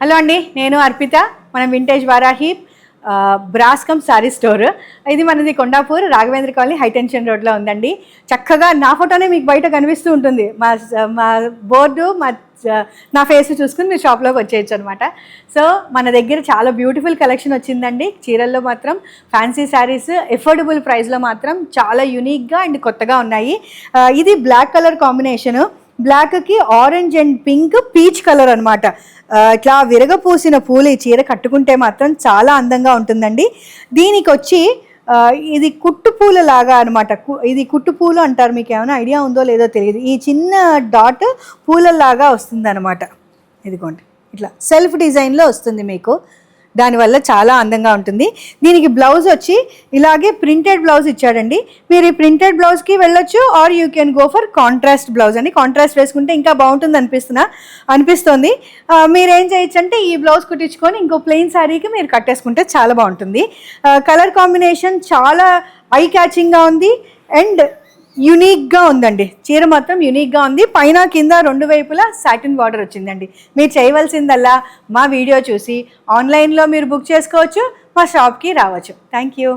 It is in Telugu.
హలో అండి, నేను అర్పిత. మనం వింటేజ్ వారాహి బ్రాస్కమ్ సారీ స్టోర్. ఇది మనది కొండాపూర్ రాఘవేంద్ర కాలనీ హైటెన్షన్ రోడ్లో ఉందండి. చక్కగా నా ఫోటోనే మీకు బయట కనిపిస్తూ ఉంటుంది. మా బోర్డు నా ఫేస్ చూసుకుని మీరు షాప్లోకి వచ్చేయచ్చు అనమాట. సో మన దగ్గర చాలా బ్యూటిఫుల్ కలెక్షన్ వచ్చిందండి. చీరల్లో మాత్రం ఫ్యాన్సీ శారీస్ ఎఫోర్డబుల్ ప్రైస్లో మాత్రం చాలా యూనిక్గా అండ్ కొత్తగా ఉన్నాయి. ఇది బ్లాక్ కలర్ కాంబినేషను. బ్లాక్కి orange and pink peach colour అనమాట. ఇట్లా విరగపూసిన పూలు ఈ చీర కట్టుకుంటే మాత్రం చాలా అందంగా ఉంటుందండి. దీనికి వచ్చి ఇది కుట్టు పూల లాగా అనమాట. ఇది కుట్టు పూలు అంటారు, మీకు ఏమైనా ఐడియా ఉందో లేదో తెలియదు. ఈ చిన్న డాట్ పూలలాగా వస్తుంది అనమాట. ఇదిగోండి, ఇట్లా సెల్ఫ్ డిజైన్లో వస్తుంది మీకు. దానివల్ల చాలా అందంగా ఉంటుంది. దీనికి బ్లౌజ్ వచ్చి ఇలాగే ప్రింటెడ్ బ్లౌజ్ ఇచ్చాడండి. మీరు ఈ ప్రింటెడ్ బ్లౌజ్కి వెళ్ళొచ్చు, or you can go for contrast blouse అండి. కాంట్రాస్ట్ వేసుకుంటే ఇంకా బాగుంటుంది అనిపిస్తుంది. మీరేం చేయొచ్చు అంటే ఈ బ్లౌజ్ కుట్టించుకొని ఇంకో ప్లెయిన్ శారీకి మీరు కట్టేసుకుంటే చాలా బాగుంటుంది. కలర్ కాంబినేషన్ చాలా ఐ క్యాచింగ్గా ఉంది అండ్ యూనిక్గా ఉందండి. చీర మాత్రం యూనిక్గా ఉంది. పైన కింద రెండు వైపులా సాటిన్ బార్డర్ వచ్చిందండి. మీరు చేయవలసిందల్లా మా వీడియో చూసి ఆన్లైన్లో మీరు బుక్ చేసుకోవచ్చు, మా షాప్కి రావచ్చు. Thank you.